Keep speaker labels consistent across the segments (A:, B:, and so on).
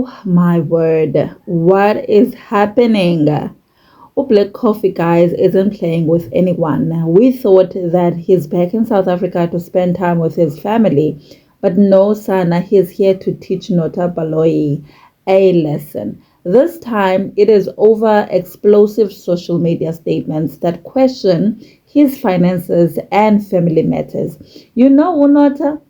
A: Oh my word, what is happening? Black Coffee, guys, isn't playing with anyone. We thought that he's back in South Africa to spend time with his family, but no, Sana, he's here to teach Nota Baloyi a lesson. This time, it is over explosive social media statements that question his finances and family matters. You know, Unota?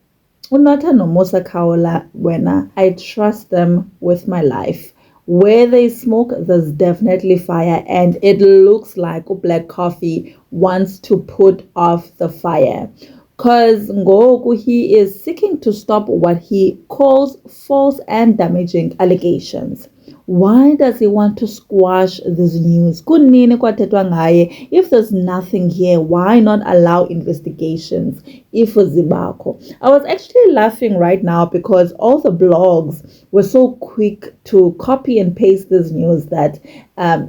A: Unota no Musa Kaola Wena, I trust them with my life. Where there's smoke, there's definitely fire, and it looks like Black Coffee wants to put off the fire. Because Ngoku, he is seeking to stop what he calls false and damaging allegations. Why does he want to squash this news? Kunini kwathethwa ngaye? If there's nothing here, why not allow investigations? If zibakho. I was actually laughing right now because all the blogs were so quick to copy and paste this news that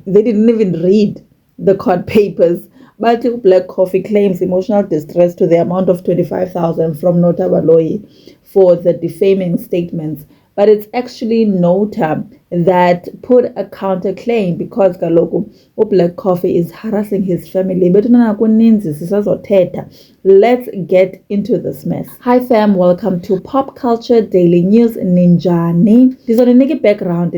A: they didn't even read the court papers. But Black Coffee claims emotional distress to the amount of 25,000 from Nota Baloyi for the defaming statements. But it's actually Nota that put a counterclaim because Kaloku Black Coffee is harassing his family. But let's get into this mess. Hi fam, welcome to Pop Culture Daily News Ninjani. This on a background.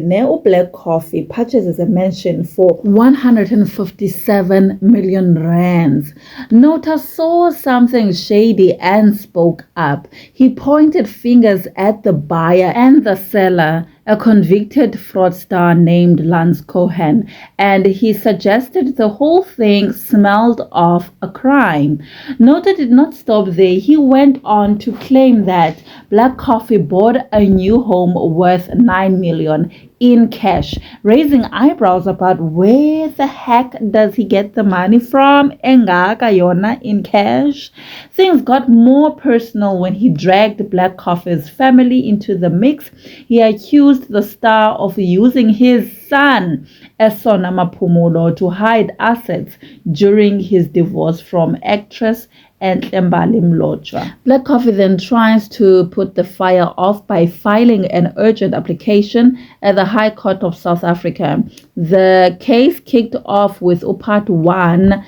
A: Black Coffee purchases a mansion for 157 million rands. Nota saw something shady and spoke up. He pointed fingers at the buyer and the seller, a convicted fraudster named Lance Cohen, and he suggested the whole thing smelled of a crime. Nota did not stop there. He went on to claim that Black Coffee bought a new home worth 9 million in cash, raising eyebrows about where the heck does he get the money from? Engaka yona in cash. Things got more personal when he dragged Black Coffee's family into the mix. He accused the star of using his son, Esona Maphumulo, to hide assets during his divorce from actress and Embali Mlotshwa. Black Coffee then tries to put the fire off by filing an urgent application at the High Court of South Africa. The case kicked off with Part 1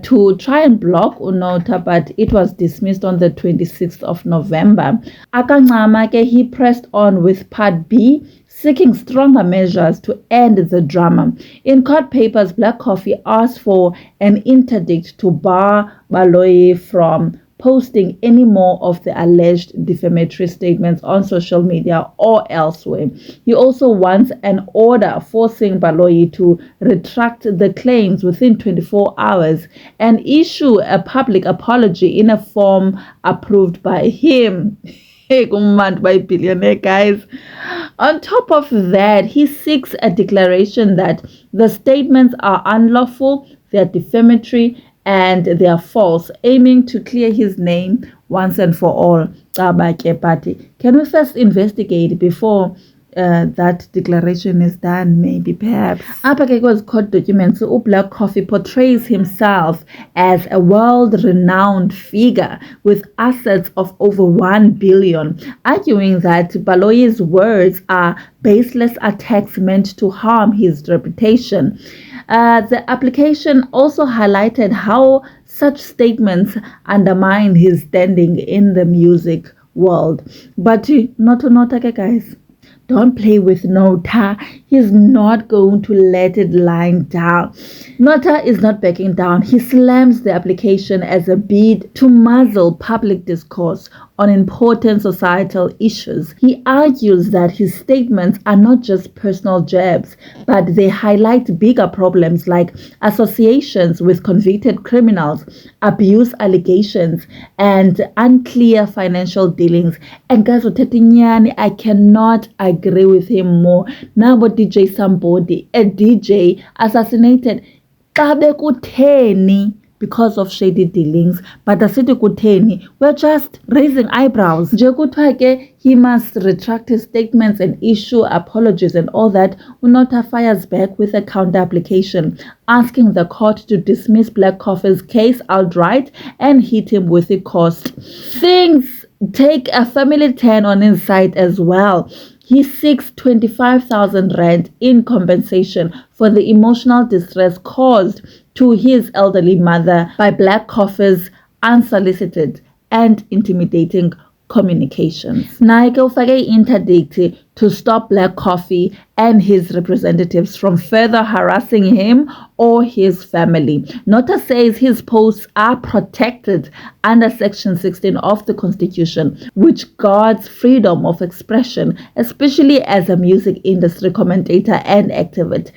A: to try and block Unota, but it was dismissed on the 26th of November. Akancama, he pressed on with Part B, seeking stronger measures to end the drama. In court papers, Black Coffee asked for an interdict to bar Baloyi from posting any more of the alleged defamatory statements on social media or elsewhere. He also wants an order forcing Baloyi to retract the claims within 24 hours and issue a public apology in a form approved by him. By billionaire, guys. On top of that, he seeks a declaration that the statements are unlawful, they are defamatory, and they are false, aiming to clear his name once and for all. Can we first investigate before that declaration is done, maybe, perhaps? Apha court documents, Black Coffee portrays himself as a world-renowned figure with assets of over 1 billion, arguing that Baloyi's words are baseless attacks meant to harm his reputation. The application also highlighted how such statements undermine his standing in the music world. But not guys. Don't play with Nota. He's not going to let it lie down. Nota is not backing down. He slams the application as a bid to muzzle public discourse on important societal issues. He argues that his statements are not just personal jabs, but they highlight bigger problems like associations with convicted criminals, abuse allegations, and unclear financial dealings. And guys, I cannot agree with him more. Now, but DJ somebody, a DJ assassinated because of shady dealings, but the city kuteni, we're just raising eyebrows. He must retract his statements and issue apologies and all that. Unota fires back with a counter application, asking the court to dismiss Black Coffee's case outright and hit him with the cost. Things take a family turn on his side as well. he seeks 25,000 rand in compensation for the emotional distress caused to his elderly mother by Black Coffee's unsolicited and intimidating communications. Nike ufake interdict to stop Black Coffee and his representatives from further harassing him or his family. Nota says his posts are protected under Section 16 of the Constitution, which guards freedom of expression, especially as a music industry commentator and activist.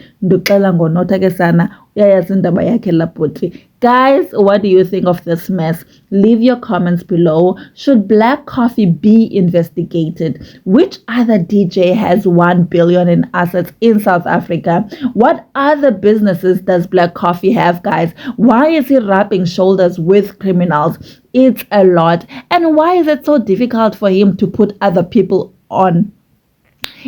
A: Guys, what do you think of this mess? Leave your comments below. Should Black Coffee be investigated? Which other DJ has 1 billion in assets in South Africa? What other businesses does Black Coffee have, guys? Why is he rubbing shoulders with criminals? It's a lot. And why is it so difficult for him to put other people on?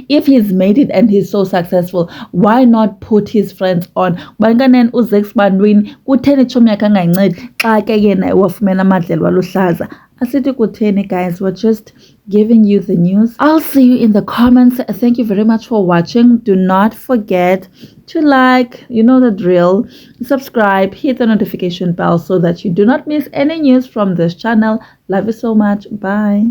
A: If he's made it and he's so successful, why not put his friends on? Banganen uZex Bandwini kutheni chomi yakhe angayincedi xa ke yena wafumana amadlelo aluhlaza. Asithi kutheni, guys, we're just giving you the news. I'll see you in the comments. Thank you very much for watching. Do not forget to like, you know the drill, subscribe, hit the notification bell so that you do not miss any news from this channel. Love you so much. Bye.